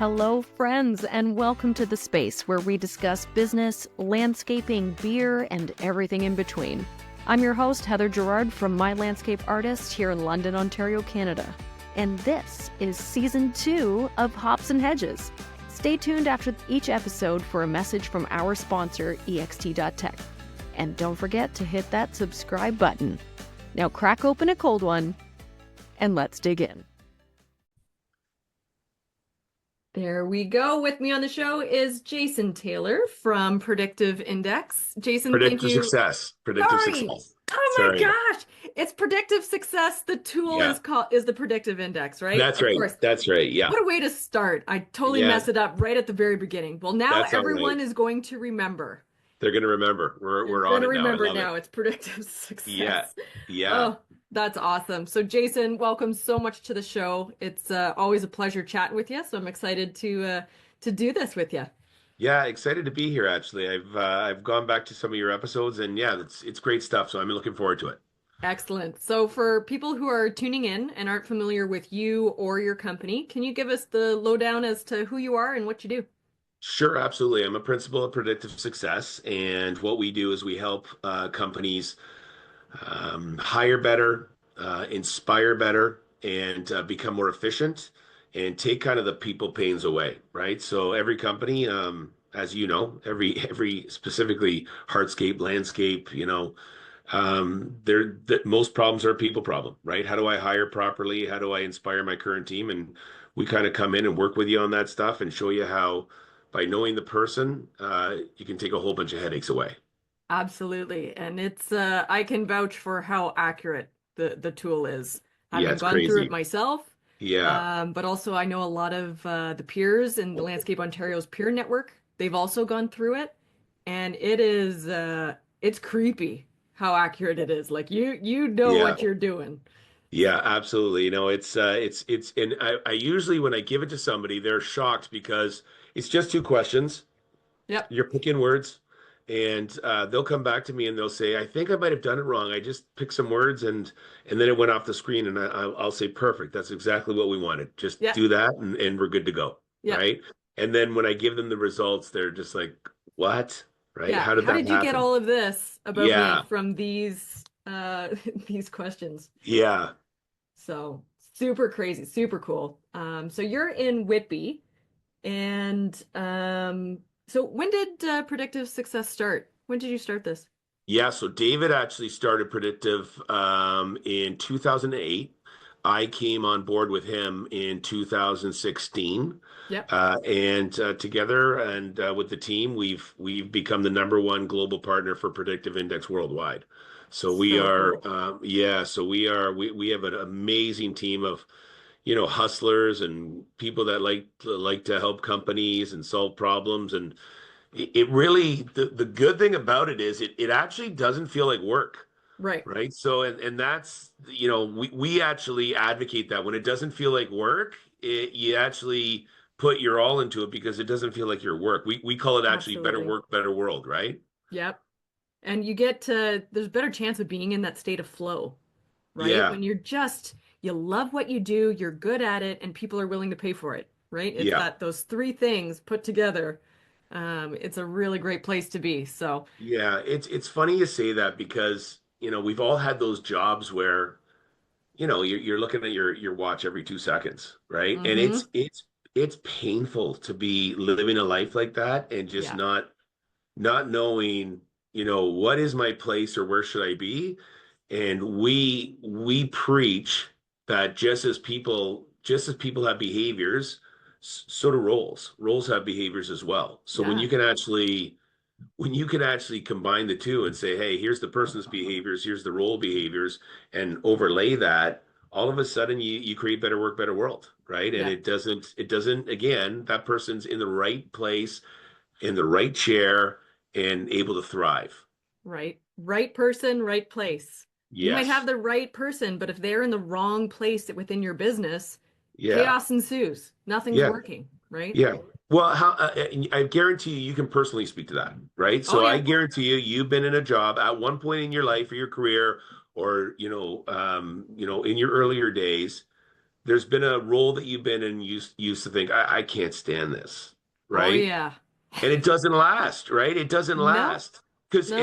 Hello, friends, and welcome to the space where we discuss business, landscaping, beer, and everything in between. I'm your host, Heather Gerard from My Landscape Artist here in London, Ontario, Canada. And this is Season 2 of Hops and Hedges. Stay tuned after each episode for a message from our sponsor, ext.tech. And don't forget to hit that subscribe button. Now crack open a cold one, and let's dig in. There we go. With me on the show is Jason Taylor from Predictive Index. Jason, thank you. Predictive Success. Oh my gosh. It's Predictive Success. The tool is the Predictive Index, right? That's right. Course. That's right. Yeah. What a way to start. I totally messed it up right at the very beginning. Well, now everyone is going to remember. They're going to remember. We're on it now. Remember now. It's Predictive Success. Yeah. Oh, that's awesome. So Jason, welcome so much to the show. It's always a pleasure chatting with you. So I'm excited to do this with you. Yeah, excited to be here. Actually, I've gone back to some of your episodes, and yeah, it's great stuff. So I'm looking forward to it. Excellent. So for people who are tuning in and aren't familiar with you or your company, can you give us the lowdown as to who you are and what you do? Sure, absolutely. I'm a principal at Predictive Success, and what we do is we help companies hire better, inspire better, and become more efficient, and take kind of the people pains away, right? So every company, as you know, every specifically hardscape, landscape, most problems are a people problem, right? How do I hire properly? How do I inspire my current team? And we kind of come in and work with you on that stuff and show you how, by knowing the person, you can take a whole bunch of headaches away. Absolutely. And it's I can vouch for how accurate the tool is. I've gone crazy. through it myself. Yeah. But also I know a lot of the peers in the Landscape Ontario's peer network. They've also gone through it, and it is it's creepy how accurate it is. Like you know what you're doing. Yeah, absolutely. And I usually, when I give it to somebody, they're shocked because it's just two questions. Yep. You're picking words. And they'll come back to me and they'll say, I think I might have done it wrong. I just picked some words and then it went off the screen. And I'll say, perfect. That's exactly what we wanted. Just do that and we're good to go. Right. And then when I give them the results, they're just like, what? Right. Yeah. How did you get all of this about me from these questions? Yeah. So super crazy, super cool. So you're in Whitby, and so when did Predictive Success start? When did you start this? Yeah, so David actually started Predictive in 2008. I came on board with him in 2016. Yep. And together and with the team, we've become the #1 global partner for Predictive Index worldwide. So we are, cool. We have an amazing team of hustlers and people that like to help companies and solve problems. And it really, the good thing about it is it actually doesn't feel like work. Right. So, and that's, we actually advocate that when it doesn't feel like work, you actually put your all into it because it doesn't feel like your work. We call it actually better work, better world. Right. Yep. And you get to, there's a better chance of being in that state of flow, right? Yeah. When you love what you do, you're good at it, and people are willing to pay for it, right? It's those three things put together. It's a really great place to be. So yeah, it's funny you say that because, we've all had those jobs where, you're looking at your watch every 2 seconds, right? Mm-hmm. And it's painful to be living a life like that and just not knowing, what is my place or where should I be? And we preach that just as people have behaviors, so do roles have behaviors as well. So when you can actually combine the two and say, hey, here's the person's behaviors, here's the role behaviors, and overlay that, all of a sudden you create better work, better world, right? And it doesn't, again, that person's in the right place, in the right chair, and able to thrive. Right person, right place. Yes. You might have the right person, but if they're in the wrong place within your business, chaos ensues. Nothing's working, right? Yeah. Well, I guarantee you can personally speak to that, right? So I guarantee you've been in a job at one point in your life or your career, or in your earlier days, there's been a role that you've been in, used to think, I can't stand this, Oh right? yeah. And it doesn't last, right? It doesn't No, last. Because no.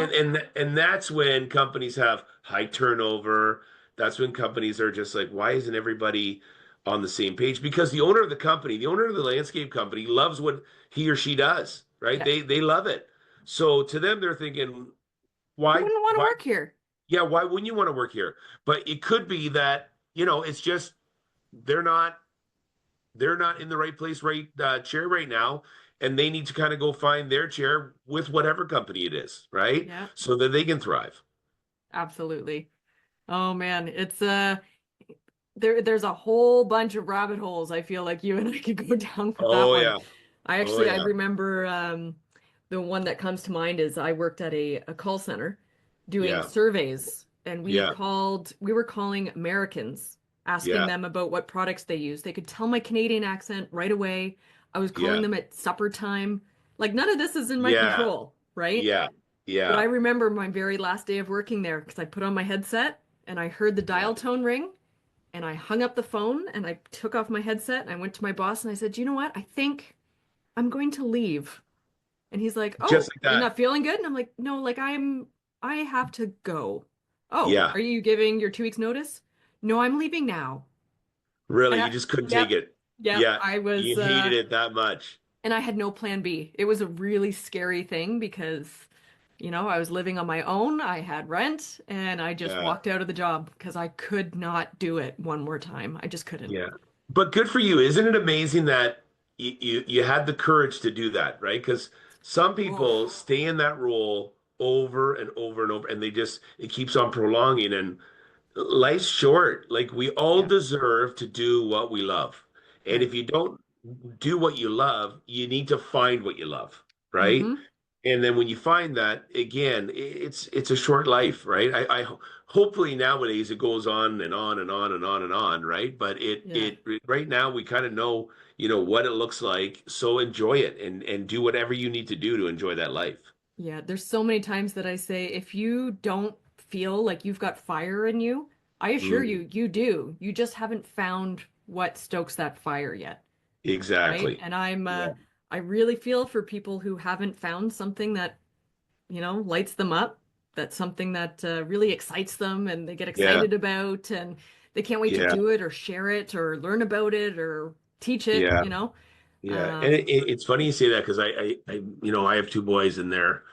and that's when companies have high turnover. That's when companies are just like, why isn't everybody on the same page? Because the owner of the company, the owner of the landscape company loves what he or she does, right? Yeah. They love it. So to them, they're thinking, Who wouldn't want to why work here? yeah, why wouldn't you want to work here? But it could be that, it's just they're not they're not in the right place, right chair right now, and they need to kind of go find their chair with whatever company it is, right? Yeah, So that they can thrive. absolutely. Oh man, it's there's a whole bunch of rabbit holes I feel like you and I could go down with that Oh one. yeah. Oh I yeah. remember the one that comes to mind is I worked at a call center doing Yeah. surveys, and Yeah. we were calling Americans, asking Yeah. them about what products they use. They could tell my Canadian accent right away. I was calling Yeah. them at supper time. Like none of this is in my Yeah. control, right? Yeah. But I Yeah. remember my very last day of working there because I put on my headset and I heard the Yeah. dial tone ring, and I hung up the phone and I took off my headset and I went to my boss and I said, "You know what? I think I'm going to leave." And he's like, Just "Oh, like are you that. not feeling good?" And I'm like, "No, like I have to go." "Oh, Yeah. are you giving your 2 weeks notice?" "No, I'm leaving now." Really, And you just couldn't take yep, it. yep, Yeah. I You was hated it that much. and I had no plan B. It was a really scary thing because, I was living on my own, I had rent, and I just Yeah. walked out of the job because I could not do it one more time. I just couldn't. Yeah. But good for you. Isn't it amazing that you had the courage to do that, right? Because some people Oof. stay in that role over and over and over, and it keeps on prolonging. And life's short. Like we all Yeah, deserve to do what we love. And right. if you don't do what you love, you need to find what you love, right? Mm-hmm. And then when you find that, again, it's a short life, right? Hopefully nowadays it goes on and on and on and on and on, right? But Yeah. right now we kind of know, what it looks like. So enjoy it and do whatever you need to do to enjoy that life. Yeah, there's so many times that I say, if you don't feel like you've got fire in you, I assure Mm, you, you do. You just haven't found what stokes that fire yet, right? exactly. And Yeah. I really feel for people who haven't found something that, lights them up, that's something that really excites them and they get Yeah. excited about, and they can't wait to Yeah. do it or share it or learn about it or teach it, Yeah. you know? Yeah. And Um, it's funny you say that because I have two boys in there.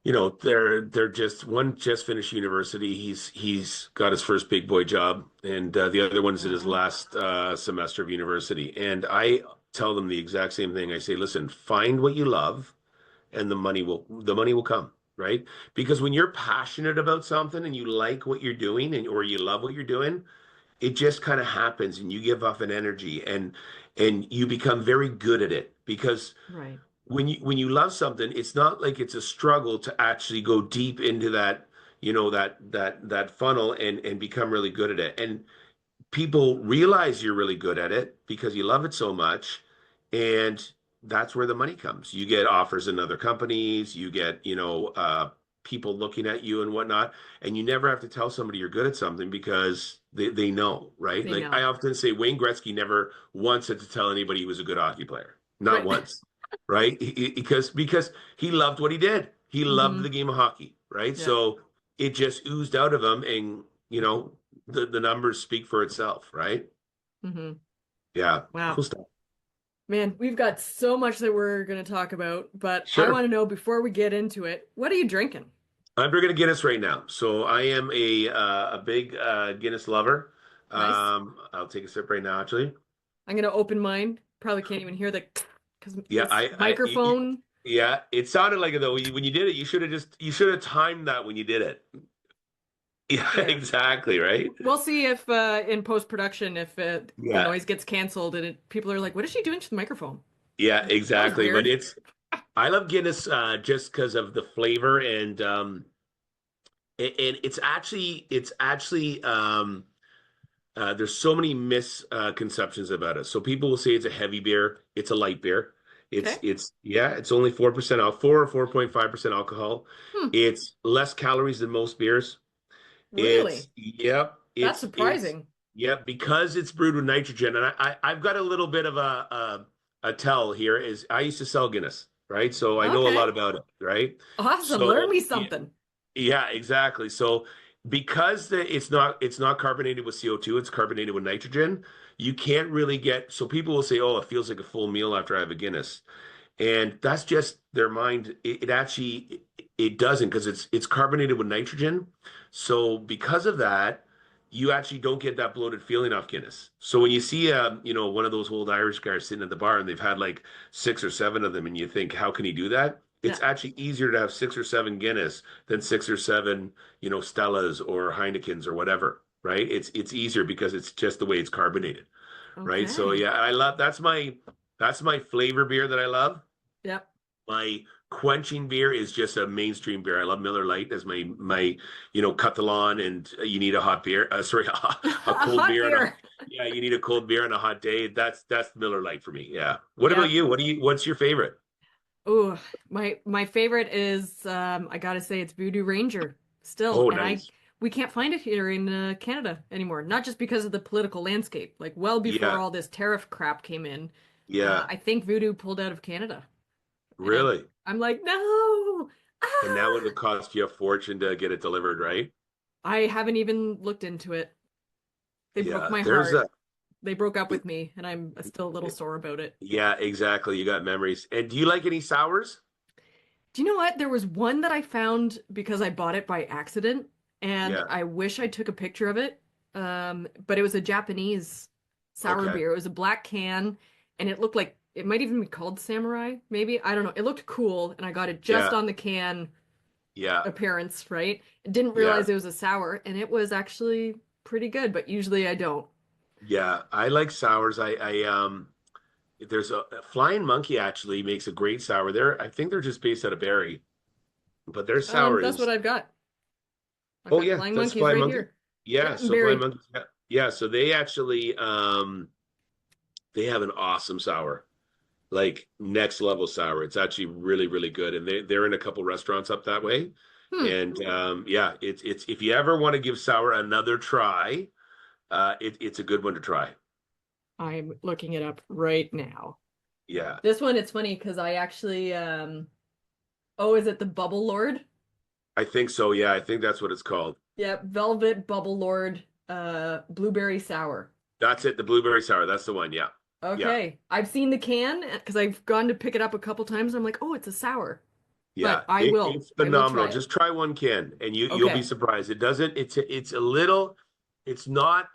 They're just one just finished university. He's got his first big boy job, and the other one's in his wow. last semester of university. And I tell them the exact same thing. I say, listen, find what you love, and the money will come, right? Because when you're passionate about something and you like what you're doing and or you love what you're doing, it just kind of happens, and you give off an energy, and you become very good at it because Right. when you love something, it's not like it's a struggle to actually go deep into that, that funnel and become really good at it. And people realize you're really good at it because you love it so much, and that's where the money comes. You get offers in other companies, you get, people looking at you and whatnot, and you never have to tell somebody you're good at something because they know, right? They Like I know. often say, Wayne Gretzky never once had to tell anybody he was a good hockey player, not Right. once, right? Because he loved what he did. He loved Mm-hmm. the game of hockey, right? Yeah. So it just oozed out of him, and the numbers speak for itself, right? Mm-hmm. Yeah, Wow. cool stuff. Man, we've got so much that we're going to talk about, but I Sure. want to know before we get into it, what are you drinking? I'm drinking a Guinness right now. So I am a big Guinness lover. Nice. I'll take a sip right now, actually. I'm going to open mine. Probably can't even hear the because Yeah, this microphone. yeah, it sounded like it though. When you did it, you should have timed that when you did it. Yeah, Yeah. exactly, right? We'll see if in post-production if the Yeah, noise gets canceled and people are like, "What is she doing to the microphone?" yeah, That was exactly. But weird. I love Guinness just because of the flavor and there's so many misconceptions about it. So people will say it's a heavy beer. It's a light beer. Okay. It's only 4% 4.5% alcohol. Hmm. It's less calories than most beers. Really? Yep. That's It's surprising. Yeah, because it's brewed with nitrogen, and I've got a little bit of a tell here. Is I used to sell Guinness, right? So I know a lot Okay. about it, right? Awesome. Learn So me yeah, something. yeah, exactly. So because it's not carbonated with CO2, it's carbonated with nitrogen. You can't really get. So people will say, "Oh, it feels like a full meal after I have a Guinness." And that's just their mind. It actually it doesn't because it's carbonated with nitrogen. So because of that, you actually don't get that bloated feeling off Guinness. So when you see one of those old Irish guys sitting at the bar and they've had like 6 or 7 of them, and you think, how can he do that? Yeah. It's actually easier to have 6 or 7 Guinness than 6 or 7, Stellas or Heinekens or whatever, right? It's easier because it's just the way it's carbonated, right? So Okay. yeah, I love that's my flavor beer that I love. Yep. My quenching beer is just a mainstream beer. I love Miller Lite as my cut the lawn, and you need a hot beer. Sorry, a A cold hot beer and a beer. yeah, you need a cold beer on a hot day. That's Miller Lite for me. Yeah. What about Yep. you? What's your favorite? Ooh, my favorite is I gotta say it's Voodoo Ranger still, Oh, and I nice. we can't find it here in Canada anymore. Not just because of the political landscape, like well before Yeah. all this tariff crap came in. Yeah. I think Voodoo pulled out of Canada, and Really? I'm like, no, And that ah! would cost you a fortune to get it delivered, right? I haven't even looked into it. They broke Yeah. my There's heart. a They broke up with me, and I'm still a little sore about it. yeah, exactly. You got memories. And do you like any sours? Do you know what? There was one that I found because I bought it by accident, and Yeah. I wish I took a picture of it. But it was a Japanese sour Okay. beer. It was a black can, and it looked like it might even be called Samurai, maybe. I don't know. It looked cool, and I got it just Yeah. on the can Yeah. appearance, right? Didn't Yeah. realize it was a sour, and it was actually pretty good, but usually I don't. Yeah, I like sours. There's a Flying Monkey actually makes a great sour. I think they're just based out of Barrie, but their sour That's what is. I've got. I've Oh got yeah, Flying that's Monkeys Flying right Monkey. here. Yeah, Yep, and so Flying Barry. Monkey. Yeah, yeah. So they actually they have an awesome sour, like next level sour. It's actually really really good, and they're in a couple restaurants up that way. Hmm. And yeah, it's if you ever want to give sour another try, it's a good one to try. I'm looking it up right now. Yeah, This one, it's funny because I actually, oh, is it the Bubble Lord? I think so. Yeah, I think that's what it's called. Yep, Velvet Bubble Lord, blueberry sour. That's it. The blueberry sour. That's the one. Yeah. Yeah. Okay, I've seen the can because I've gone to pick it up a couple times. And I'm like, oh, it's a sour, Yeah. but I will, It's I will phenomenal. try it. Just try one can and you'll be Okay, surprised. It doesn't, it's a little, it's not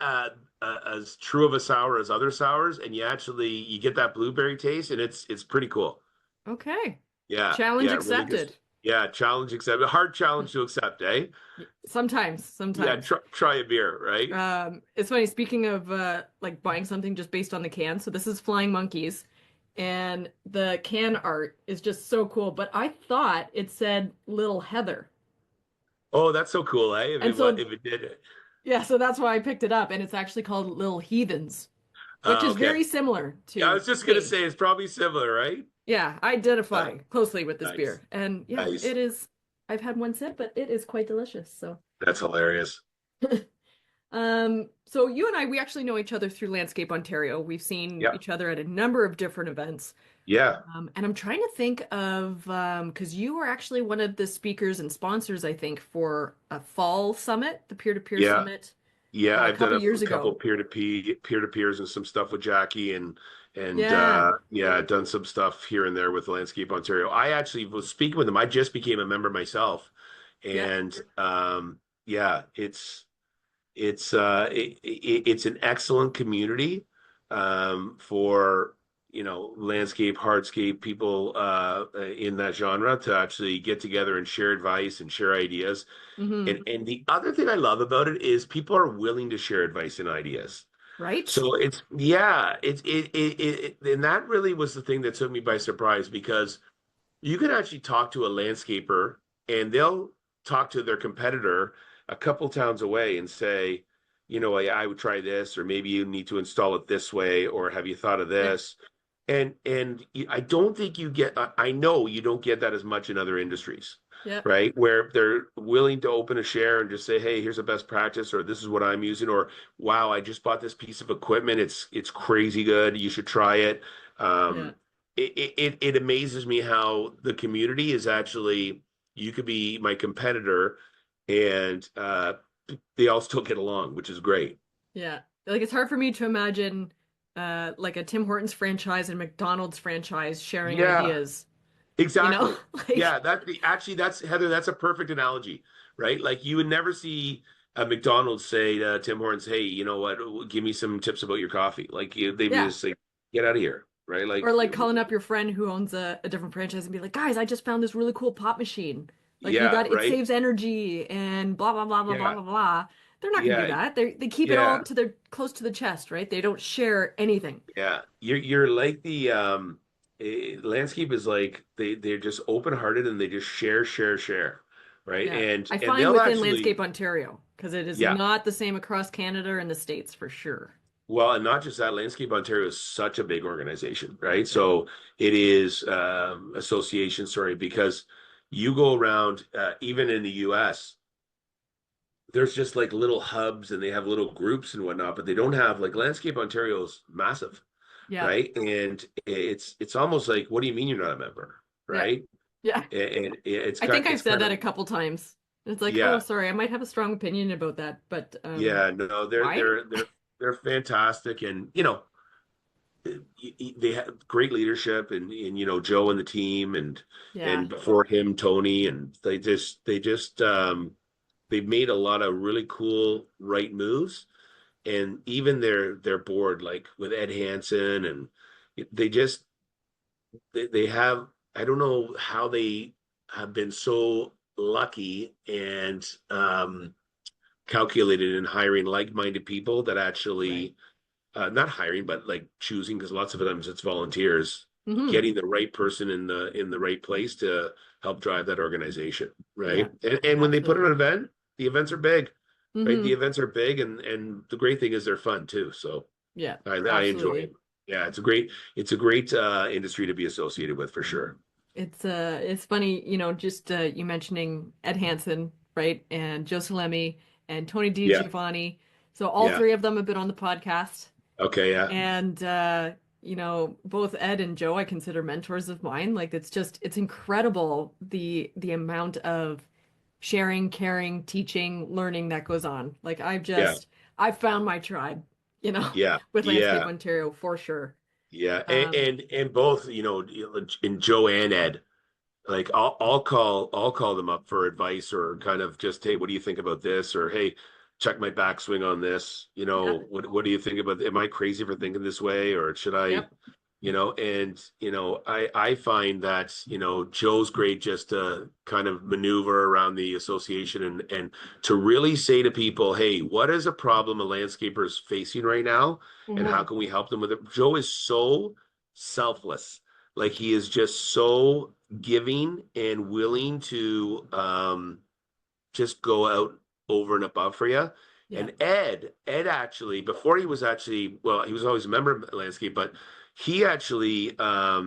as true of a sour as other sours. And you get that blueberry taste and it's pretty cool. okay. Yeah. Challenge Yeah. Really good. accepted. Yeah. Challenge accepted. Hard challenge to accept, eh? Sometimes, Yeah. sometimes. Try a beer, right? It's funny, speaking of like buying something just based on the can. So this is Flying Monkeys, and the can art is just so cool. But I thought it said Little Heather. Oh, that's so cool, eh? And so If it did it. yeah, so that's why I picked it up, and it's actually called Little Heathens, which is Okay. very similar Yeah. I to was just gonna me. say it's probably similar, right? Yeah, I Uh, identify closely with this nice. beer. And yeah, Nice. it is I've had one sip, but it is quite delicious. So That's hilarious. So you and I, we actually know each other through Landscape Ontario. We've seen Yeah. each other at a number of different events. Yeah. And I'm trying to think of because you were actually one of the speakers and sponsors, I think, for a fall summit, the peer-to-peer Yeah. summit, Yeah. a I've done couple a years couple ago. peer-to-peers and some stuff with Jackie and Yeah, yeah, done some stuff here and there with Landscape Ontario. I actually was speaking with them. I just became a member myself. yeah. And yeah, it's an excellent community for landscape hardscape people in that genre to actually get together and share advice and share ideas. Hmm. And the other thing I love about it is people are willing to share advice and ideas. Right? So it's yeah, and that really was the thing that took me by surprise because you can actually talk to a landscaper and they'll talk to their competitor a couple towns away and say, I would try this, or maybe you need to install it this way, or have you thought of Yeah. this? I don't think you get, I know you don't get that as much in other industries, Yeah. right? Where they're willing to open a share and just say, hey, here's a best practice, or this is what I'm using, or wow, I just bought this piece of equipment. It's crazy good. You should try it. Yeah. Um, it amazes me how the community is actually, you could be my competitor and they all still get along, which is great. Yeah. Like it's hard for me to imagine like a Tim Hortons franchise and McDonald's franchise sharing Yeah. ideas, you know? Exactly. Like Yeah, actually that's Heather, that's a perfect analogy, right? Like you would never see a McDonald's say to Tim Hortons, "Hey, you know what? Give me some tips about your coffee." Like they'd be yeah. just like, "Get out of here," right? Or Like, like calling up your friend who owns a different franchise and be like, "Guys, I just found this really cool pop machine. Like you yeah, got it right? saves energy and blah blah blah blah blah Yeah, blah blah." They're not gonna do yeah, that. They keep it all yeah, to their close to the chest, right? They don't share anything. yeah. You're like the landscape is like they're just open-hearted and they just share, right? Yeah. I And find they'll within actually, Landscape Ontario, because it is yeah. not the same across Canada and the States for sure. Well, and not just that, Landscape Ontario is such a big organization, right? Yeah. So it is association, sorry, because you go around, even in the US, there's just like little hubs and they have little groups and whatnot, but they don't have like Landscape Ontario's massive, Yeah. right? And it's almost like, what do you mean you're not a member, Yeah. right? Yeah. And I think I've it's said kind that of, a couple times. It's like, oh, yeah, sorry, I might have a strong opinion about that, but yeah, no, why? they're fantastic, and they have great leadership and Joe and the team Yeah. and before him Tony, and they've made a lot of really cool right moves, and even their board, like with Ed Hansen, and they just they have, I don't know how they have been so lucky and calculated in hiring like-minded people that Right. actually not hiring, but like choosing, because lots of times it's volunteers, Hmm. getting the right person in the right place to help drive that organization, Yeah. right? And when they put on an Absolutely. event, the events are big, right? The Hmm. events are big, and the great thing is they're fun too. So Yeah. I enjoy it. Absolutely. Yeah, it's a great industry to be associated with for sure. It's funny, just you mentioning Ed Hansen, right? And Joe Salemi and Tony Yeah, DiGiovanni. So all yeah. three of them have been on the podcast. Okay, yeah, And both Ed and Joe I consider mentors of mine. Like it's incredible the amount of sharing, caring, teaching, learning that goes on. Like yeah, I've found my tribe, yeah, with Landscape yeah, Ontario for sure. yeah. Um, And both, and Joe and Ed, like I'll call them up for advice, or kind of just, hey, what do you think about this, or hey, check my backswing on this, yeah, what do you think about, am I crazy for thinking this way, or should I, yep. and I find that Joe's great just to kind of maneuver around the association, and to really say to people, hey, what is a problem a landscaper is facing right now, and how Hmm. can we help them with it? Joe is so selfless, like he is just so giving and willing to just go out over and above for you. Yeah, And Ed actually, before he was actually, well, he was always a member of Landscape, but he actually uh,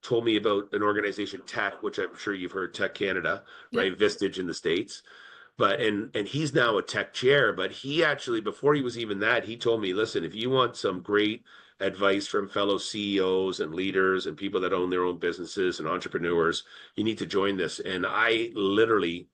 told me about an organization, Tech, which I'm sure you've heard, Tech Canada, yep, right? Vistage in the States. But and he's now a tech chair, but he actually, before he was even that, he told me, listen, if you want some great advice from fellow CEOs and leaders and people that own their own businesses and entrepreneurs, you need to join this. And I literally,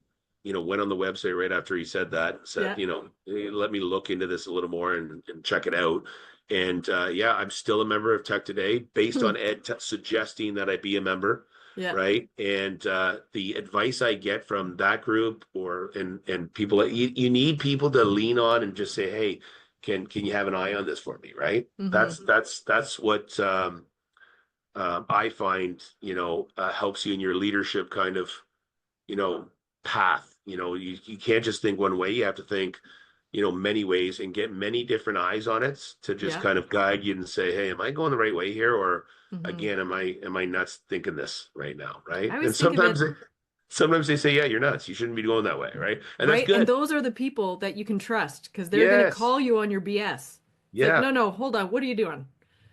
went on the website right after he said that, said, yeah, hey, let me look into this a little more and check it out. And yeah, I'm still a member of Tech today, based on Ed suggesting that I be a member, yeah. right? And the advice I get from that group, and people, you need people to lean on and just say, hey, can you have an eye on this for me, right? Hmm. That's what I find, helps you in your leadership kind of, you know, path. You can't just think one way. You have to think, many ways, and get many different eyes on it to just Yeah. kind of guide you and say, hey, am I going the right way here? Or Hmm. again, am I nuts thinking this right now? Right. I always And think of it, sometimes they say, yeah, you're nuts. You shouldn't be going that way. Right. And that's right? And good. those are the people that you can trust because they're going to Yes. call you on your BS. It's like, Yeah. no, no, hold on. What are you doing?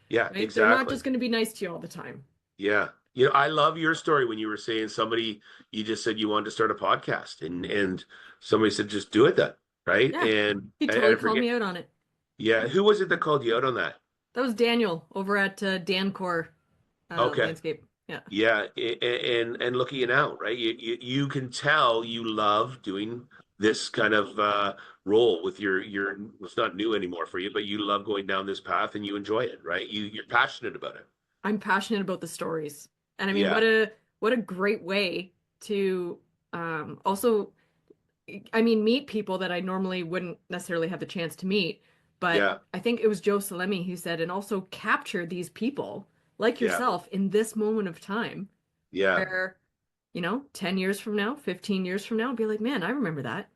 Yeah, right? They're not exactly. just going to be nice to you all the time. Yeah. You know, I love your story when you were saying somebody, you just said you wanted to start a podcast and somebody said, just do it then. Right. Yeah, And he I totally called forget. me out on it. Yeah. Who was it that called you out on that? That was Daniel over at Dancor Okay. Landscape. Yeah. Yeah. And look at you now, right? You can tell you love doing this kind of role with your, it's not new anymore for you, but you love going down this path and you enjoy it, right? You're passionate about it. I'm passionate about the stories. And I mean, Yeah. what a great way to also, I mean, meet people that I normally wouldn't necessarily have the chance to meet. But Yeah. I think it was Joe Salemi who said, and also capture these people like Yeah. yourself in this moment of time Yeah. where, 10 years from now, 15 years from now, be like, man, I remember that,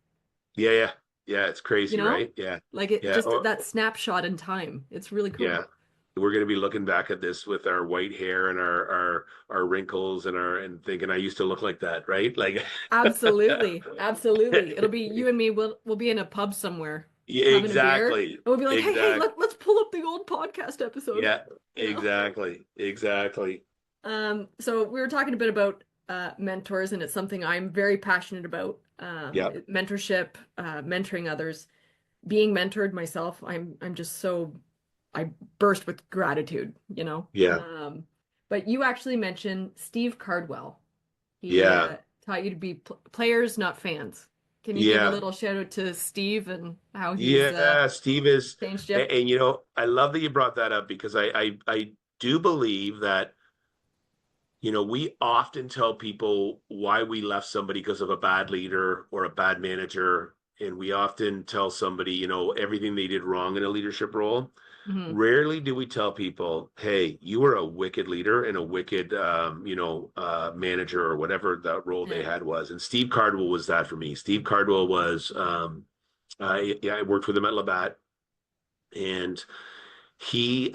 Yeah. Yeah. Yeah. It's you crazy, know? right? Yeah. Like it Yeah. just that snapshot in time. It's really Yeah. cool. We're going to be looking back at this with our white hair and our wrinkles and thinking I used to look like that, right? Like Absolutely. Absolutely. It'll be you and me, we'll be in a pub somewhere yeah, having a beer, and exactly. we'll be like, hey, Exact. let's pull up the old podcast episode, Yeah, you know? exactly. Exactly. So we were talking a bit about mentors, and it's something I'm very passionate about. Yeah. Mentorship, mentoring others, being mentored myself. I'm just so I burst with gratitude, you know. Yeah. But you actually mentioned Steve Cardwell. He Yeah. taught you to be players, not fans. Can you give a Yeah. little shout out to Steve and how he's Yeah. Steve is changed you? and, you know, I love that you brought that up because I do believe that we often tell people why we left somebody because of a bad leader or a bad manager. And we often tell somebody, everything they did wrong in a leadership role. Hmm. Rarely do we tell people, hey, you were a wicked leader and a wicked, manager or whatever that role they Yeah. had was. And Steve Cardwell was that for me. Steve Cardwell was, I worked with him at Labatt and he,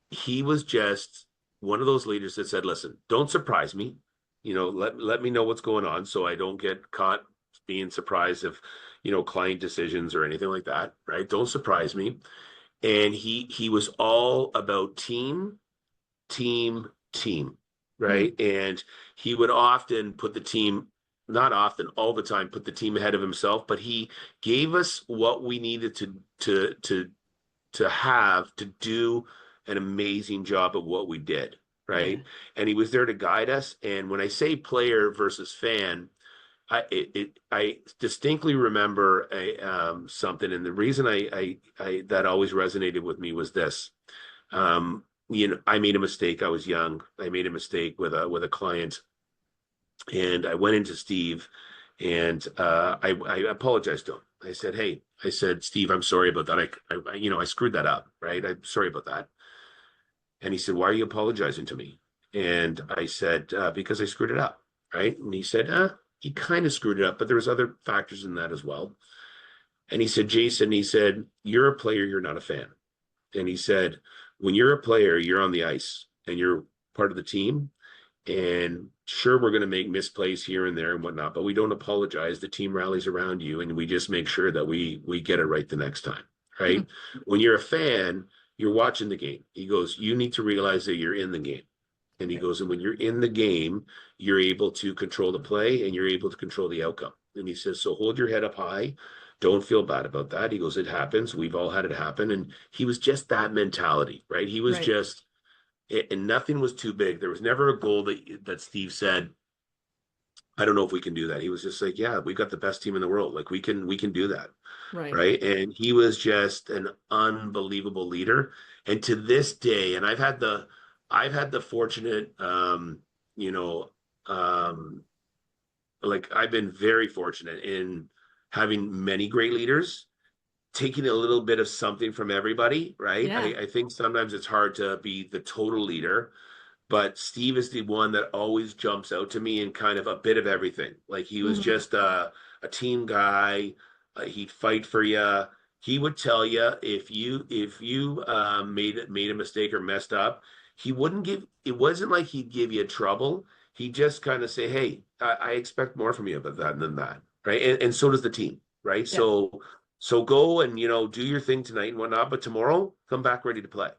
he was just one of those leaders that said, listen, don't surprise me. Let me know what's going on so I don't get caught being surprised if, client decisions or anything like that, right? Don't surprise me. And he was all about team, team, team, Hmm. right? And he would often put the team, not often, all the time, put the team ahead of himself, but he gave us what we needed to have to do an amazing job of what we did, Yeah. right? And he was there to guide us. And when I say player versus fan, I distinctly remember something, and the reason I that always resonated with me was this. I made a mistake. I was young. I made a mistake with a client, and I went into Steve, and I apologized to him. I said, "Hey," I said, "Steve, I'm sorry about that. I screwed that up, right? I'm sorry about that." And he said, "Why are you apologizing to me?" And I said, "Because I screwed it up." Right. And he said, he kind of screwed it up, but there was other factors in that as well. And he said, "Jason," he said, "you're a player, you're not a fan." And he said, "When you're a player, you're on the ice and you're part of the team. And sure, we're going to make misplays here and there and whatnot, but we don't apologize. The team rallies around you and we just make sure that we get it right the next time." Hmm. Right. When you're a fan, you're watching the game. He goes, "You need to realize that you're in the game." And he Right. goes, "And when you're in the game, you're able to control the play and you're able to control the outcome." And he says, "So hold your head up high. Don't feel bad about that." He goes, "It happens. We've all had it happen." And he was just that mentality, right? He was Right. just, and nothing was too big. There was never a goal that Steve said, "I don't know if we can do that." He was just like, "Yeah, we got the best team in the world. Like we can do that." Right. Right. And he was just an unbelievable leader. And to this day, and I've had the fortunate, you know, um, like I've been very fortunate in having many great leaders, taking a little bit of something from everybody, right? Yeah. I think sometimes it's hard to be the total leader, but Steve is the one that always jumps out to me in kind of a bit of everything. Like he was Hmm. just a team guy. He'd fight for you. He would tell you if you made a mistake or messed up. He wouldn't give. It wasn't like he'd give you trouble. He'd just kind of say, "Hey, I expect more from you about that than that, right?" And so does the team, right? Yeah. So go and do your thing tonight and whatnot, but tomorrow come back ready to play.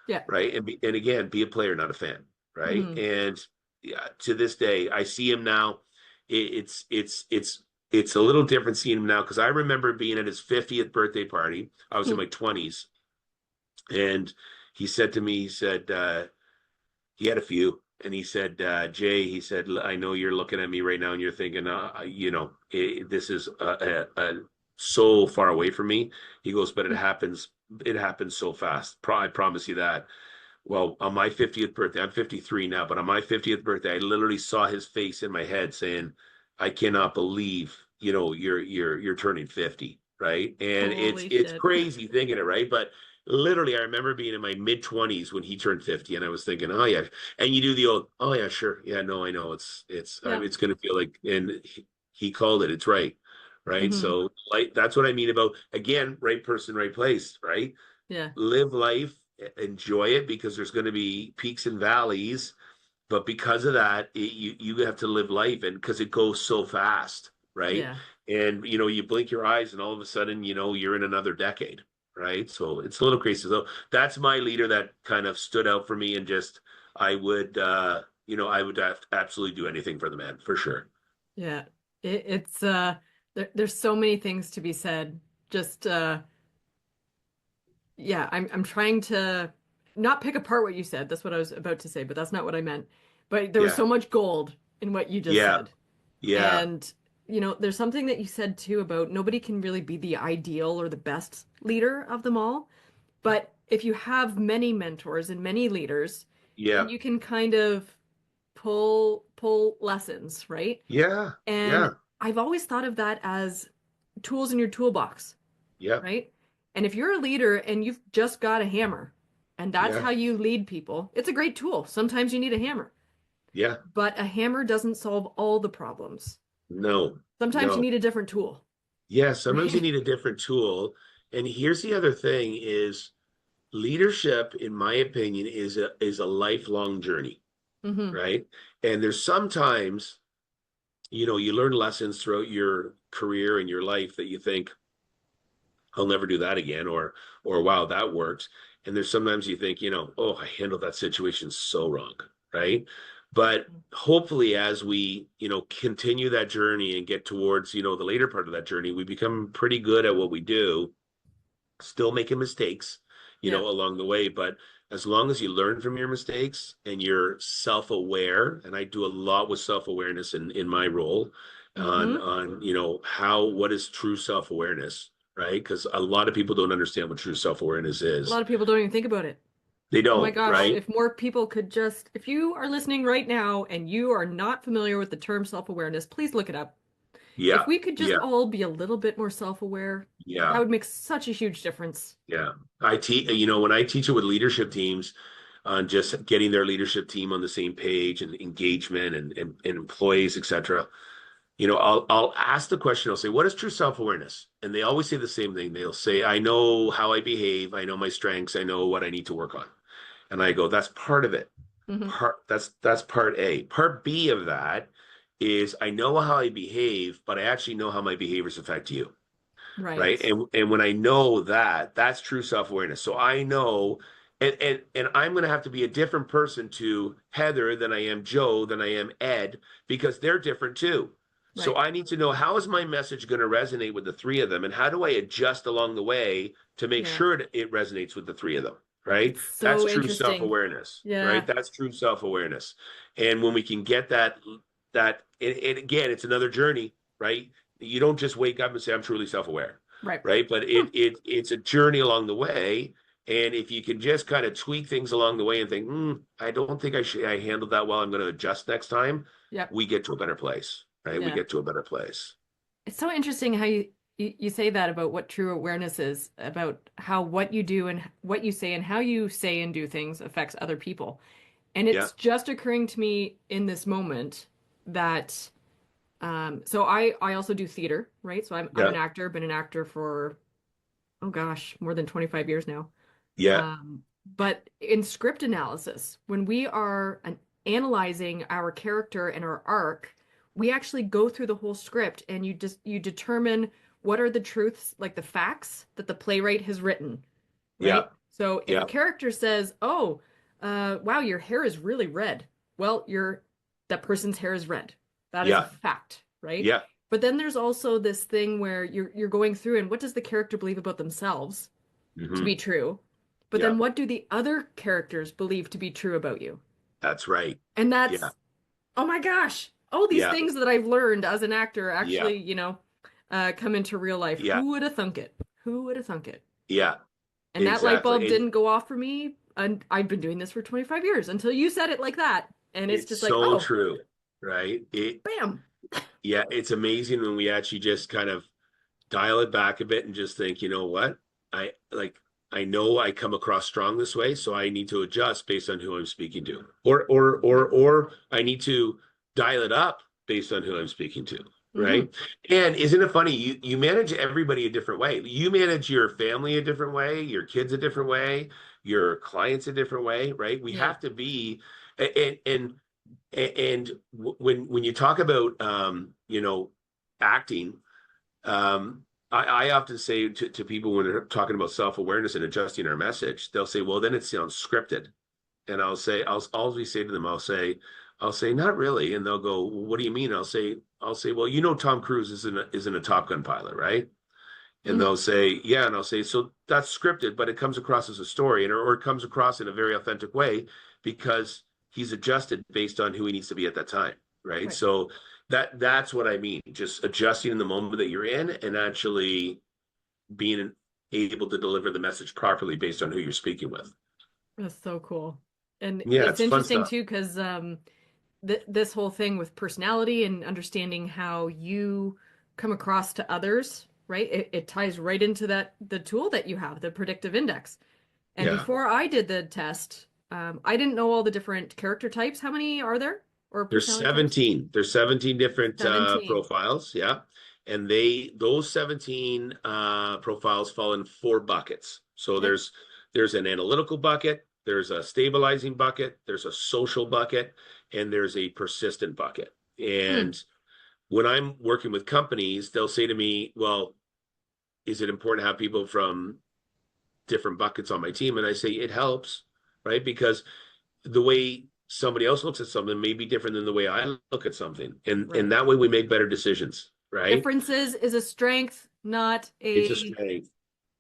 Yeah. right? And again, be a player, not a fan, right? Hmm. And yeah, to this day, I see him now. It's a little different seeing him now because I remember being at his 50th birthday party. I was in my 20s, and he said to me, he said, he had a few, and he said, Jay, he said, I know you're looking at me right now and you're thinking, this is so far away from me. He goes, but it happens so fast. I promise you that. Well, on my 50th birthday, I'm 53 now, but on my 50th birthday, I literally saw his face in my head saying, I cannot believe, you're turning 50, right? And it's Holy it's shit. crazy thinking it, right? But literally, I remember being in my mid 20s when he turned 50, and I was thinking, oh yeah, and you do the old, oh yeah, sure, yeah, no, I know, Yeah. it's gonna feel like, and he called it, it's right, right? Hmm. So like that's what I mean about, again, right person, right place, right? Yeah. Live life, enjoy it, because there's going to be peaks and valleys, but because of that, you have to live life, and because it goes so fast, right? Yeah. And you blink your eyes and all of a sudden, you're in another decade, right? So it's a little crazy. So that's my leader that kind of stood out for me, and just I would absolutely do anything for the man, for sure. Yeah. It's there's so many things to be said. Just yeah, I'm trying to not pick apart what you said. That's what I was about to say, but that's not what I meant. But there was Yeah, so much gold in what you just yeah, said. yeah, And, there's something that you said too about nobody can really be the ideal or the best leader of them all. But if you have many mentors and many leaders, then yeah, you can kind of pull lessons, right? yeah, And yeah, I've always thought of that as tools in your toolbox, yeah, right? And if you're a leader and you've just got a hammer and that's yeah, how you lead people, it's a great tool. Sometimes you need a hammer, yeah. but a hammer doesn't solve all the problems. No, Sometimes you no. need a different tool, Yeah, sometimes you right? need a different tool. And here's the other thing is, leadership, in my opinion, is a lifelong journey, Hmm. right? And there's sometimes, you learn lessons throughout your career and your life that you think, I'll never do that again, or wow, that works. And there's sometimes you think, oh, I handled that situation so wrong, right? But hopefully, as we, continue that journey and get towards, the later part of that journey, we become pretty good at what we do, still making mistakes, Yeah. along the way. But as long as you learn from your mistakes and you're self-aware, and I do a lot with self-awareness in my role, on Hmm. on what is true self-awareness, right? Because a lot of people don't understand what true self-awareness A is. lot of people don't even think about it. They Oh my don't, gosh, right? if more people could just, if you are listening right now and you are not familiar with the term self-awareness, please look it up. If Yeah, we could just yeah, all be a little bit more self-aware, that yeah, would make such a huge difference. yeah. I teach, when I teach it with leadership teams, on just getting their leadership team on the same page, and engagement, and employees, etc. I'll ask the question. I'll say, what is true self-awareness? And they always say the same thing. They'll say, I know how I behave, I know my strengths, I know what I need to work on. And I go, that's part of it. Hmm. That's part A. Part B of that is, I know how I behave, but I actually know how my behaviors affect you. Right. Right. And when I know that, that's true self-awareness. So I know, and I'm going to have to be a different person to Heather than I am Joe, than I am Ed, because they're different too. So Right. I need to know, how is my message going to resonate with the three of them, and how do I adjust along the way to make Yeah. sure that it resonates with the three of them, right? It's That's so true interesting. self-awareness, right? Yeah. That's true self-awareness. And when we can get and again, it's another journey, right? You don't just wake up and say, I'm truly self-aware, Right. right? But Hmm. it's a journey along the way. And if you can just kind of tweak things along the way and think, I don't think I handled that well, I'm going to adjust next time, Yep. we get to a better place, right? We Yeah. get to a better place. It's so interesting how you say that about what true awareness is, about how what you do and what you say and how you say and do things affects other people. And Yeah. it's just occurring to me in this moment that so I also do theater, right? So I'm Yeah. an actor, been an actor for oh gosh, more than 25 years now. Yeah. Um, but in script analysis, when we are analyzing our character and our arc, we actually go through the whole script and you determine what are the truths, like the facts that the playwright has written, Yeah. right? So if Yeah. a character says, "Oh, wow, your hair is really red," well, that person's hair is red. That is a Yeah. fact, right? Yeah. But then there's also this thing where you're going through and what does the character believe about themselves to Hmm. be true? But Yeah. then what do the other characters believe to be true about you? That's right. And Yeah. that's, oh my gosh, all these Yeah. things that I've learned as an actor Yeah. actually, come into real life. Yeah. Who would have thunk it? Who would have thunk it? Yeah. And that light bulb Exactly. And didn't go off for me. And I've been doing this for 25 years until you said it like that. And it's it's just like, so oh, true, right? bam. Yeah, it's amazing when we actually just kind of dial it back a bit and just think, you know what? I like I know I come across strong this way, so I need to adjust based on who I'm speaking to. Or I need to dial it up based on who I'm speaking to, Hmm. right? And isn't it funny? You manage everybody a different way. You manage your family a different way, your kids a different way, your clients a different way, right? We Yeah. have to be and when you talk about acting, I often say to people when they're talking about self-awareness and adjusting our message, they'll say, well, then it sounds scripted. And I'll always say to them, I'll say, not really. And they'll go, well, what do you mean? I'll say, well, Tom Cruise isn't a Top Gun pilot, right? And Hmm. they'll say, yeah. And I'll say, so that's scripted, but it comes across as a story or it comes across in a very authentic way because he's adjusted based on who he needs to be at that time. Right. Right. So that's what I mean. Just adjusting in the moment that you're in and actually being able to deliver the message properly based on who you're speaking with. That's so cool. And Yeah, it's it's fun interesting stuff. too, because this whole thing with personality and understanding how you come across to others, right? It ties right into the tool that you have, the predictive index. And Yeah. before I did the test, I didn't know all the different character types. How many are there? Or There's personality types? 17. There's 17 different 17. profiles. Yeah. And those 17 profiles fall in four buckets. So Okay. there's an analytical bucket, there's a stabilizing bucket, there's a social bucket, and there's a persistent bucket. Hmm. And when I'm working with companies, they'll say to me, well, is it important to have people from different buckets on my team? And I say it helps, right? Because the way somebody else looks at something may be different than the way I look at something. And Right. that way we make better decisions, right? Differences is a strength, not It's a a strength.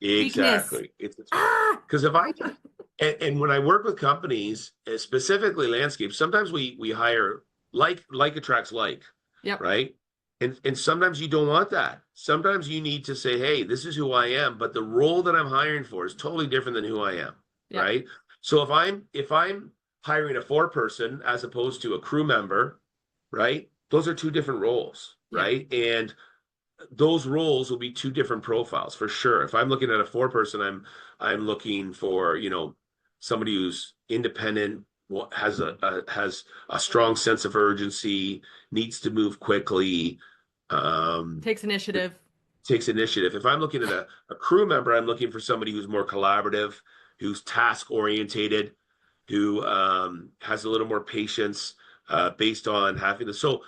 weakness. Exactly. It's a strength. Ah! Because if I and when I work with companies, specifically landscape, sometimes we hire like attracts like, Yep. right? And sometimes you don't want that. Sometimes you need to say, hey, this is who I am, but the role that I'm hiring for is totally different than who I am, Yep. right? So if I'm hiring a four-person as opposed to a crew member, right? Those are two different roles, Yep. right? And those roles will be two different profiles for sure. If I'm looking at a four-person, I'm looking for, somebody who's independent, has a strong sense of urgency, needs to move quickly, Takes initiative. takes initiative. If I'm looking at a crew member, I'm looking for somebody who's more collaborative, who's task orientated, who has a little more patience based on having the so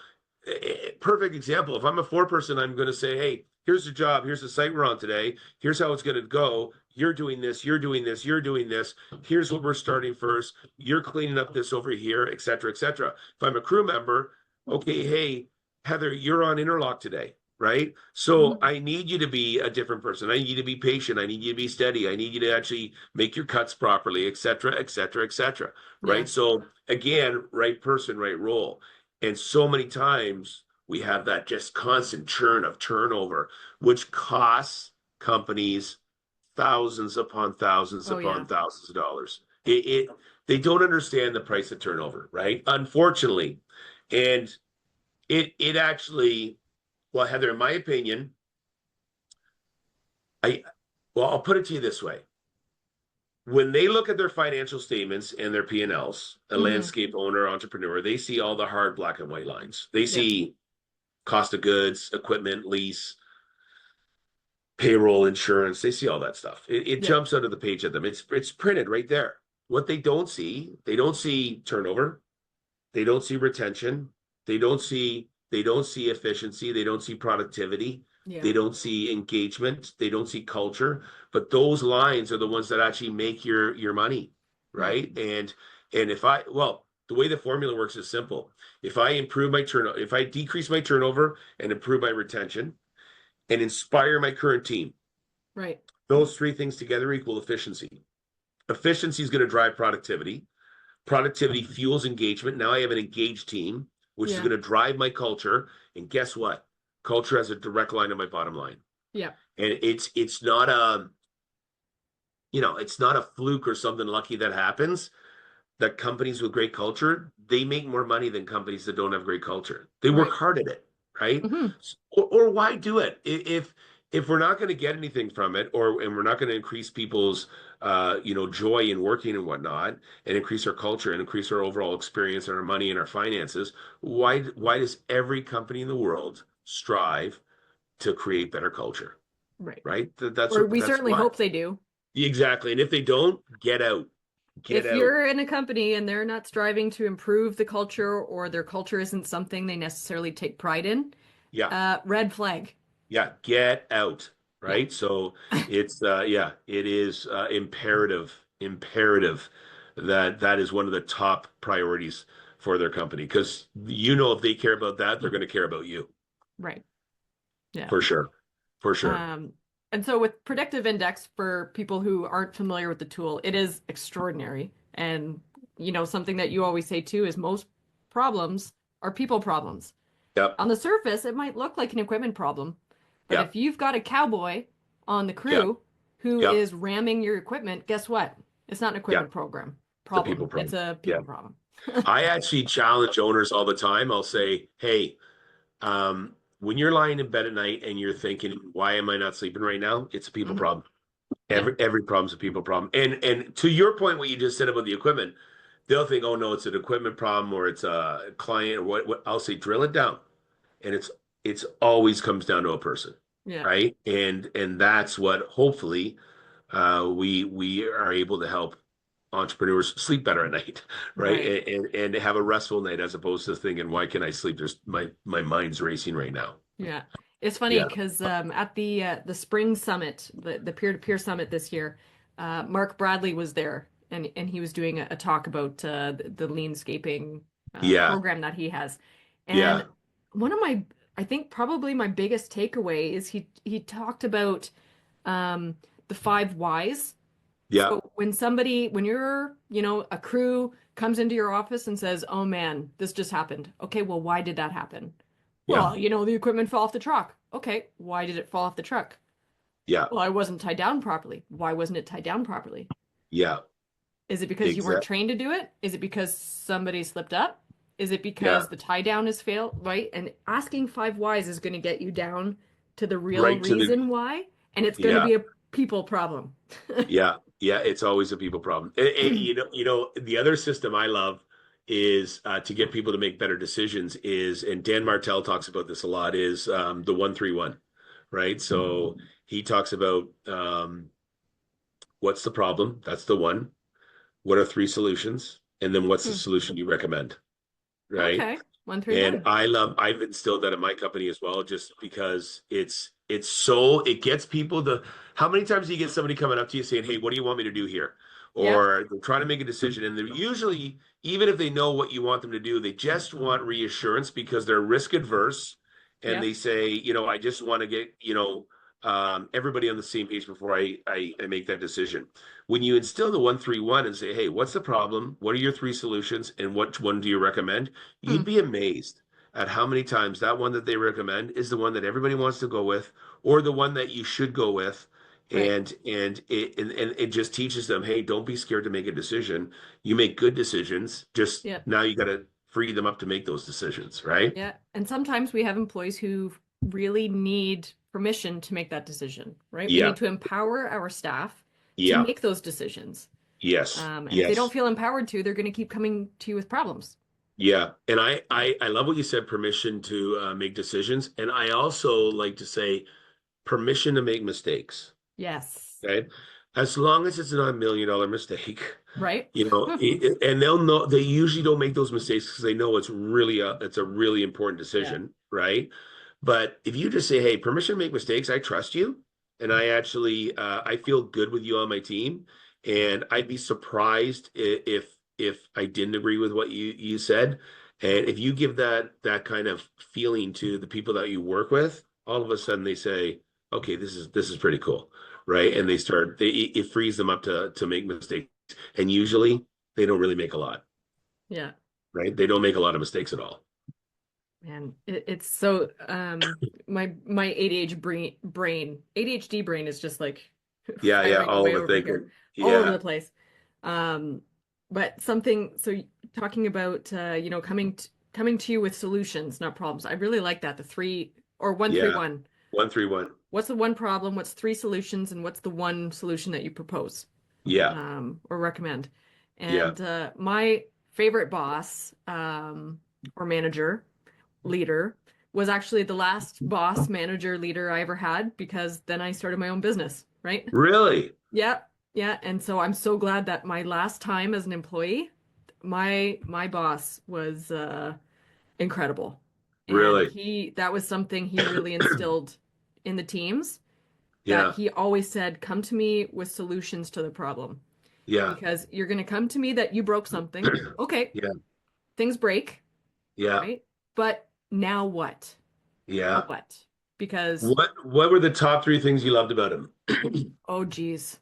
perfect example. If I'm a four-person, I'm going to say, hey, here's the job, here's the site we're on today, here's how it's going to go, you're doing this, you're doing this, you're doing this, here's what we're starting first, you're cleaning up this over here, etc., etc. If I'm a crew member, okay, hey, Heather, you're on interlock today, right? So Mhm. I need you to be a different person. I need you to be patient. I need you to be steady. I need you to actually make your cuts properly, etc., etc., etc. Yeah. Right? So again, right person, right role. And so many times we have that just constant churn of turnover, which costs companies thousands Oh yeah. upon thousands of dollars. They don't understand the price of turnover, right? Unfortunately. And it actually, well, Heather, in my opinion, I I'll put it to you this way. When they look at their financial statements and their P&Ls, a Hmm. landscape owner, entrepreneur, they see all the hard black and white lines. They Yep. see cost of goods, equipment, lease, payroll, insurance. They see all that stuff. It Yep. jumps out of the page at them. It's printed right there. What they don't see turnover. They don't see retention. They don't see efficiency. They don't see productivity. Yeah. They don't see engagement. They don't see culture. But those lines are the ones that actually make your money, Right. right? And if I, well, the way the formula works is simple. If I improve my turnover, if I decrease my turnover and improve my retention and inspire my current team, Right. those three things together equal efficiency. Efficiency is going to drive productivity. Productivity fuels engagement. Now I have an engaged team, which is Yeah. going to drive my culture. And guess what? Culture has a direct line to my bottom line. Yeah. And it's not a, it's not a fluke or something lucky that happens. That companies with great culture, they make more money than companies that don't have great culture. They work Right. hard at it, right? Hmm. Or why do it? If we're not going to get anything from it, and we're not going to increase people's joy in working and whatnot, and increase our culture and increase our overall experience and our money and our finances, why does every company in the world strive to create better culture? Right. Right? That's Or we that's certainly why. hope they do. Exactly. And if they don't, get out. Get If out. you're in a company and they're not striving to improve the culture, or their culture isn't something they necessarily take pride in, Yeah. red flag. Yeah, get out, Yeah. right? So it's yeah, it is imperative that that is one of the top priorities for their company, because if they care about that, they're going to care about you Right. Yeah. for sure. For sure. Um, and so with Predictive Index, for people who aren't familiar with the tool, it is extraordinary. And, something that you always say too is most problems are people problems. Yep. On the surface, it might look like an equipment problem, but Yep. if you've got a cowboy on the Yep. crew who Yep. is ramming your equipment, guess what? It's not an Yep. equipment It's a problem. people It's problem. a Yeah. people problem. I actually challenge owners all the time. I'll say, hey, when you're lying in bed at night and you're thinking, why am I not sleeping right now? It's a people Mhm. problem. Yeah. Every problem's a people problem. And to your point, what you just said about the equipment, they'll think, oh no, it's an equipment problem or it's a client or what I'll say, drill it down. And it's always comes down to a person, Yeah. right? And that's what hopefully we are able to help entrepreneurs sleep better at night, right? Right. And have a restful night as opposed to thinking, why can't I sleep? There's my mind's racing right now. Yeah. It's funny Yeah. because at the spring summit, the peer-to-peer summit this year, Mark Bradley was there, and he was doing a talk about the leanscaping Yeah. program that he has. And Yeah. one of I think probably my biggest takeaway is he talked about um, the 5 whys. Yeah. So when you're, a crew comes into your office and says, "Oh man, this just happened." Okay, well, why did that happen? Yeah. Well, the equipment fell off the truck. Okay, why did it fall off the truck? Yeah. Well, I wasn't tied down properly. Why wasn't it tied down properly? Yeah. Is it because you weren't Exactly. trained to do it? Is it because somebody slipped up? Is it Yeah. because the tie down has failed? Right? And asking 5 whys is going to get you down to the real Right to the reason why, and it's going to yeah. be a people problem. Yeah. Yeah. It's always a people problem. And, the other system I love is to get people to make better decisions is, and Dan Martell talks about this a lot, is the 1-3-1, right? So he talks about what's the problem? That's the one. What are three solutions? And then what's the solution you recommend? Right. Okay, one, three, And one. I've instilled that in my company as well, just because it gets people to, how many times do you get somebody coming up to you saying, hey, what do you want me to do here? Yeah. Or they're trying to make a decision. And they're usually, even if they know what you want them to do, they just want reassurance because they're risk adverse. And Yeah. they say, I just want to get, everybody on the same page before I make that decision. When you instill the 1-3-1 and say, hey, what's the problem? What are your three solutions? And what one do you recommend? You'd be amazed at how many times that one that they recommend is the one that everybody wants to go with, or the one that you should go with. Right. And it just teaches them, hey, don't be scared to make a decision. You make good decisions. Just Yeah. now you got to free them up to make those decisions, right? Yeah. And sometimes we have employees who really need permission to make that decision, right? We Yeah. need to empower our staff to Yeah. make those decisions. Yes. And if they Yes. don't feel empowered to, they're going to keep coming to you with problems. Yeah. And I love what you said, permission to make decisions. And I also like to say permission to make mistakes. Yes. Okay. As long as it's not $1 million mistake, Right? and they'll know, they usually don't make those mistakes because they know it's a really important decision, right? But if you just say, hey, permission to make mistakes, I trust you. And I actually, I feel good with you on my team. And I'd be surprised if I didn't agree with what you said. And if you give that kind of feeling to the people that you work with, all of a sudden they say, okay, this is pretty cool, right? And it frees them up to make mistakes. And usually they don't really make a lot, Yeah. right? They don't make a lot of mistakes at all. Man, it's so my ADHD brain is just like Yeah, firing all away of over it. here, all over Yeah, the place. But something so talking about coming to you with solutions, not problems. I really like that. The three or one three yeah. one. 131. What's the one problem? What's three solutions? And what's the one solution that you propose Yeah, or recommend? yeah. And my favorite boss or manager leader was actually the last boss manager leader I ever had because then I started my own business, right? Really? Yeah, yeah. And so I'm so glad that my last time as an employee, my boss was incredible. And Really? he that was something he really instilled in the teams that Yeah, he always said, come to me with solutions to the problem. yeah, Because you're going to come to me that you broke something. Okay, yeah, things break, yeah, right? But now what? Now yeah. what? Because, What were the top three things you loved about him? oh, geez.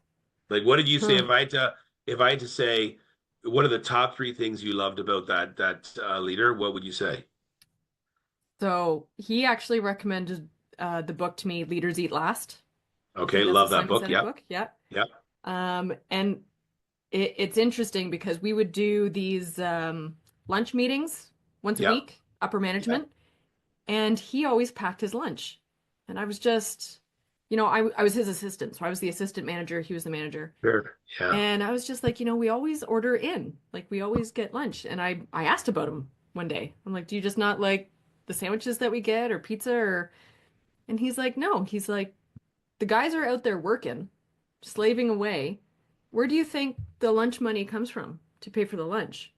Like, what did you say Huh. if I had to say what are the top three things you loved about that leader? What would you say? So he actually recommended the book to me, Leaders Eat Last. I Okay, think that's the love that Simon book. Sinek Yep, book. Yeah. yep, And it's interesting because we would do these lunch meetings once a yep, week, upper yep. management, and he always packed his lunch. And I was just, I was his assistant. So I was the assistant manager. He was the manager. Sure. Yeah, And I was just like, we always order in, like we always get lunch. And I asked about him one day. I'm like, do you just not like the sandwiches that we get or pizza or, and he's like, no, he's like, the guys are out there working, slaving away. Where do you think the lunch money comes from to pay for the lunch?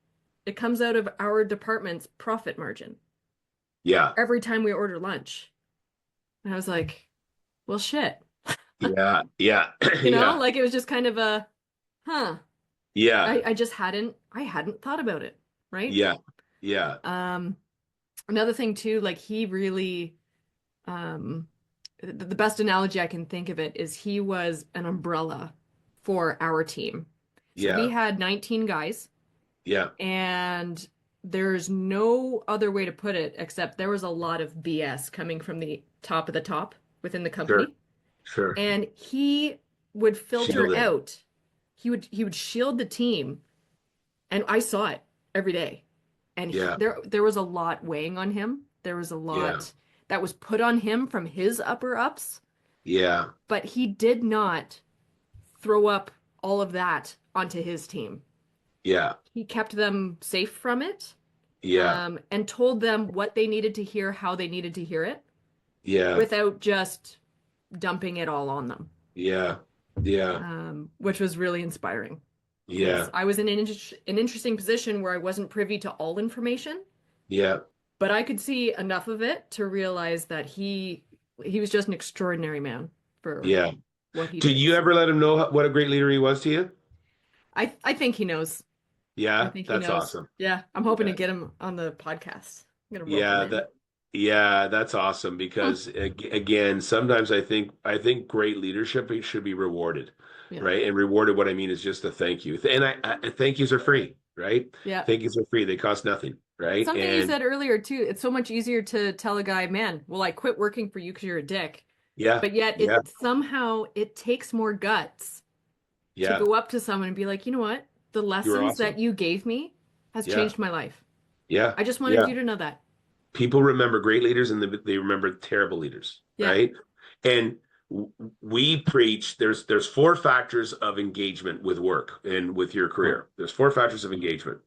It comes out of our department's profit margin yeah, every time we order lunch. And I was like, well, shit. yeah, yeah, yeah, Like it was just kind of a, huh. yeah, I hadn't thought about it, right? yeah, yeah, Um, Another thing too, like he really, um, the best analogy I can think of it is he was an umbrella for our team. So we yeah, had 19 guys, yeah. and there's no other way to put it except there was a lot of BS coming from the top of the top within the Sure, company. sure. And he would filter Shielded. out, he would shield the team, and I saw it every day. And Yeah, there was a lot weighing on him. There was a yeah, lot that was put on him from his upper ups, yeah, but he did not throw up all of that onto his team. yeah, He kept them safe from it, yeah, and told them what they needed to hear, how they needed to hear it, yeah, without just dumping it all on them, yeah, yeah, which was really inspiring because yeah, I was in an interesting position where I wasn't privy to all information, yeah, but I could see enough of it to realize that he was just an extraordinary man for yeah. what he Did did. you ever So let him know what a great leader he was to you? I think he knows. I Yeah, think he that's knows. awesome. Yeah, I'm hoping to Yeah, get him on the podcast. I'm gonna rope him yeah, in. that's awesome because again, sometimes I think great leadership should be rewarded, Yeah. right? And rewarded, what I mean is just a thank you. And thank yous are free, right? Yeah. Thank yous are free. They cost nothing, right? Something you And said earlier too, it's so much easier to tell a guy, man, well, I quit working for you because you're a dick. yeah, But yet yeah, it takes more guts to yeah, go up to someone and be like, you know what? The you were lessons that awesome. you gave me has Yeah, changed my life. yeah, I just wanted yeah. you to know that. People remember great leaders and they remember terrible leaders, Yeah. right? And we preach there's four factors of engagement with work and with your career. There's four factors of engagement.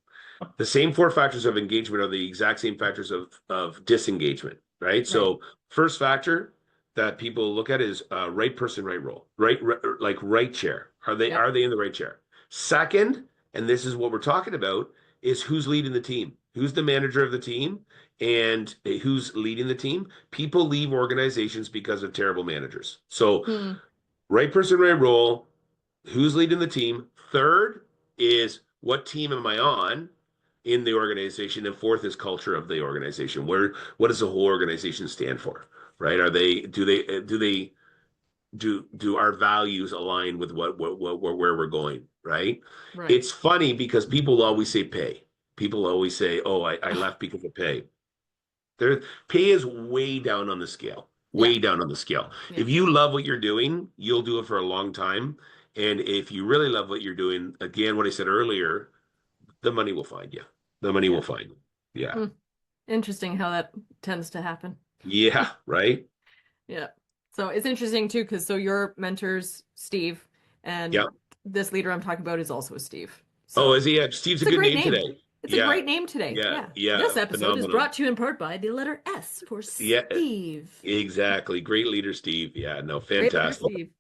The same four factors of engagement are the exact same factors of disengagement, right? Right. So first factor that people look at is right person, right role, like right chair. Are they Yep. are they in the right chair? Second, and this is what we're talking about, is who's leading the team, who's the manager of the team, and who's leading the team. People leave organizations because of terrible managers. So Hmm. right person, right role, who's leading the team. Third is what team am I on in the organization, and fourth is culture of the organization. What does the whole organization stand for? Right? Are they do our values align with what where we're going? Right? Right. It's funny because people always say pay. People always say, "Oh, I left because of pay." There, pay is way down on the scale. Yeah. Way down on the scale. Yeah. If you love what you're doing, you'll do it for a long time. And if you really love what you're doing, again, what I said earlier, the money will find you. The money Yeah. will find you. Yeah. Hmm. Interesting how that tends to happen. Yeah. Right. Yeah. So it's interesting too, because so your mentor's Steve, and Yeah. this leader I'm talking about is also Steve. Oh, So is he? Yeah, Steve's a it's a good great name name. today. It's a Yeah. great name today. Yeah. Yeah. Yeah. This episode is Phenomenal. brought to you in part by the letter S for Yeah. Steve. Exactly. Great leader, Steve. Yeah. No, Great leader, fantastic. Steve.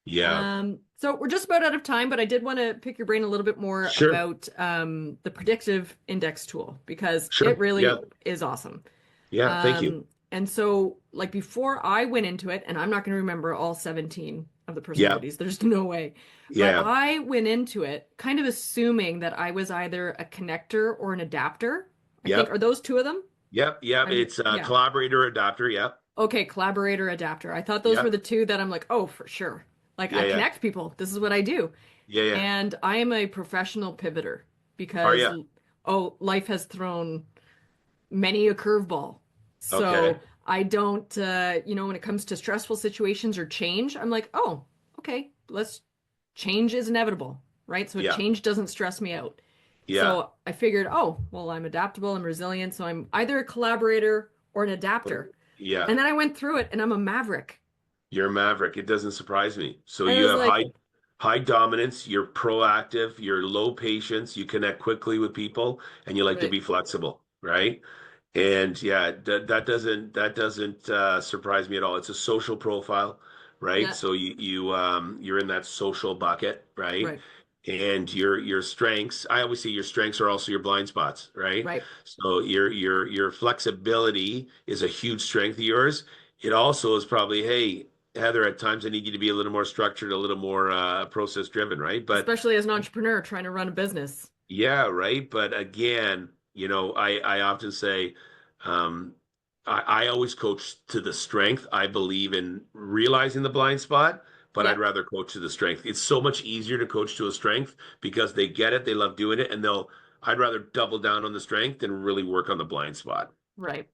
Yeah. So we're just about out of time, but I did want to pick your brain a little bit more Sure. about the predictive index tool because it Sure. really Yeah. is awesome. Yeah. Thank you. And so like before I went into it, and I'm not going to remember all 17 of the Yeah. personalities, there's no way. But Yeah. I went into it kind of assuming that I was either a connector or an adapter. I think, Yep. are those two of them? Yep. Yep. It's a Yeah. collaborator adapter. Yep. Okay, collaborator, adapter. I thought those were Yep. the two that I'm like, oh, for sure. Like Yeah. I Yeah. connect people. This is what I do. Yeah. Yeah. And I am a professional pivoter Are because, you? oh, life has thrown many a curveball. Okay. So I don't, when it comes to stressful situations or change, I'm like, oh, okay, change is inevitable, right? So Yeah. change doesn't stress me out. Yeah. So I figured, oh, well, I'm adaptable, I'm resilient, so I'm either a collaborator or an adapter. Yeah. And then I went through it and I'm a maverick. You're a maverick. It doesn't surprise me. So And I you was have like, high dominance, you're proactive, you're low patience, you connect quickly with people, and you like to right, be flexible, right? And yeah, that doesn't surprise me at all. It's a social profile, right? yeah, So you're in that social bucket, right? right, And your strengths, I always say your strengths are also your blind spots, right? right. So your flexibility is a huge strength of yours. It also is probably, hey, Heather, at times I need you to be a little more structured, a little more process driven, right? But Especially as an entrepreneur trying to run a business. yeah, right. But again, I often say, um, I always coach to the strength. I believe in realizing the blind spot, but I'd Yep, rather coach to the strength. It's so much easier to coach to a strength because they get it, they love doing it, and I'd rather double down on the strength than really work on the blind spot. right.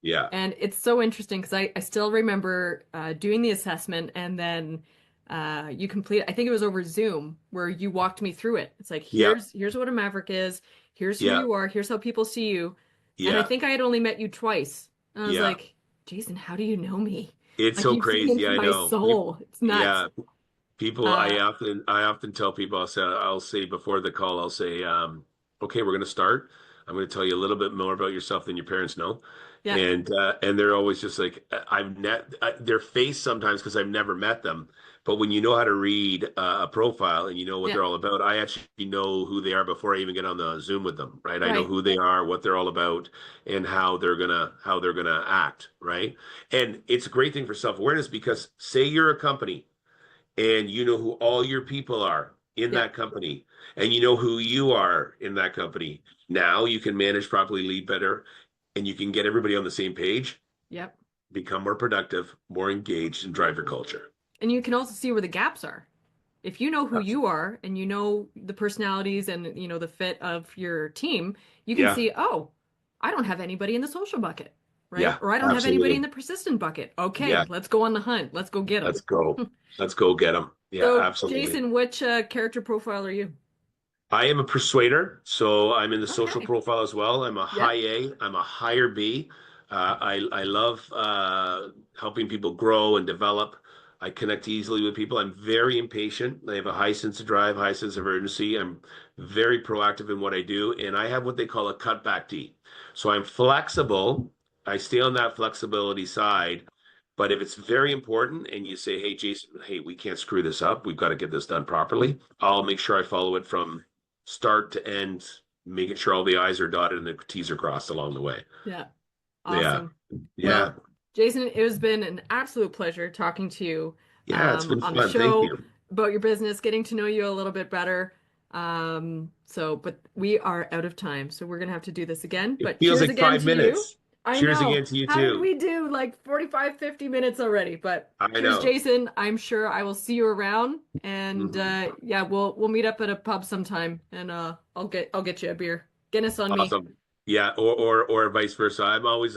Yeah. And it's so interesting because I still remember doing the assessment and then you complete, I think it was over Zoom where you walked me through it. It's like, Yeah. here's what a maverick is. Here's who Yeah. you are. Here's how people see you. And I Yeah. think I had only met you twice. And I was Yeah. like, Jason, how do you know me? It's Like so you see crazy. into I my know. soul. It's nuts. Yeah. People, Uh, I often tell people, I'll say before the call, I'll say, okay, we're going to start. I'm going to tell you a little bit more about yourself than your parents know. yeah, And they're always just like, their face sometimes because I've never met them. But when you know how to read a profile and you know what yeah, they're all about, I actually know who they are before I even get on the Zoom with them, right? I know right. who they are, what they're all about, and how they're gonna act, right? And it's a great thing for self-awareness because say you're a company and you know who all your people are in Yep, that company and you know who you are in that company. Now you can manage properly, lead better, and you can get everybody on the same page, yep. become more productive, more engaged, and drive your culture. And you can also see where the gaps are. If you know who you Absolutely. are and you know the personalities and the fit of your team, you can Yeah, see, oh, I don't have anybody in the social bucket, right? yeah, Or I don't have anybody in absolutely. the persistent bucket. Okay, Yeah, let's go on the hunt. Let's go get let's them. go. Let's go get them. Yeah, So, absolutely. Jason, which character profile are you? I am a persuader, so I'm in the social Okay. profile as well. I'm a high Yep. A. I'm a higher B. I love helping people grow and develop. I connect easily with people. I'm very impatient. I have a high sense of drive, high sense of urgency. I'm very proactive in what I do, and I have what they call a cutback D. So I'm flexible. I stay on that flexibility side. But if it's very important and you say, hey, Jason, hey, we can't screw this up. We've got to get this done properly. I'll make sure I follow it from start to end making sure all the I's are dotted and the T's are crossed along the way. Yeah. Yeah. Awesome. Yeah. Well, Jason, it has been an absolute pleasure talking to you Yeah, it's been on fun. the Thank show you. about your business, getting to know you a little bit better. But we are out of time, so we're gonna have to do this again. It But feels cheers like again 5 to you. minutes. I Cheers know. again to you How did too. we do like 45, 50 minutes already? But I cheers, know. Jason. I'm sure I will see you around. And yeah, we'll meet up at a pub sometime, and I'll get you a beer. Guinness on me. Awesome. Yeah, or vice versa. I'm always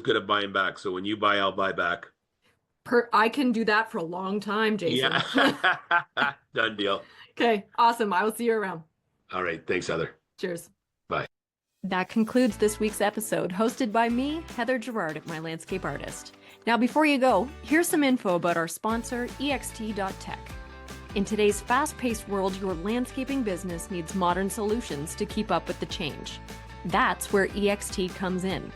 good at buying back. So when you buy, I'll buy back. I can do that for a long time, Jason. Yeah. Done deal. Okay, awesome. I will see you around. All right. Thanks, Heather. Cheers. Bye. That concludes this week's episode, hosted by me, Heather Gerard at My Landscape Artist. Now, before you go, here's some info about our sponsor, ext.tech. In today's fast-paced world, your landscaping business needs modern solutions to keep up with the change. That's where EXT comes in.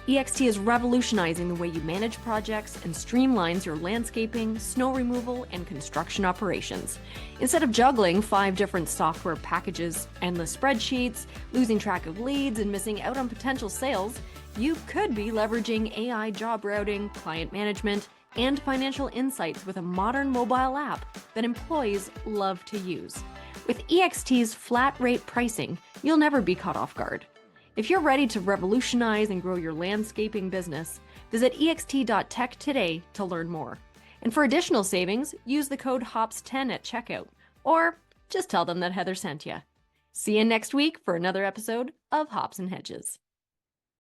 EXT is revolutionizing the way you manage projects and streamlines your landscaping, snow removal, and construction operations. Instead of juggling 5 different software packages, endless spreadsheets, losing track of leads, and missing out on potential sales, you could be leveraging AI job routing, client management, and financial insights with a modern mobile app that employees love to use. With EXT's flat rate pricing, you'll never be caught off guard. If you're ready to revolutionize and grow your landscaping business, visit ext.tech today to learn more. And for additional savings, use the code HOPS10 at checkout, or just tell them that Heather sent you. See you next week for another episode of Hops and Hedges.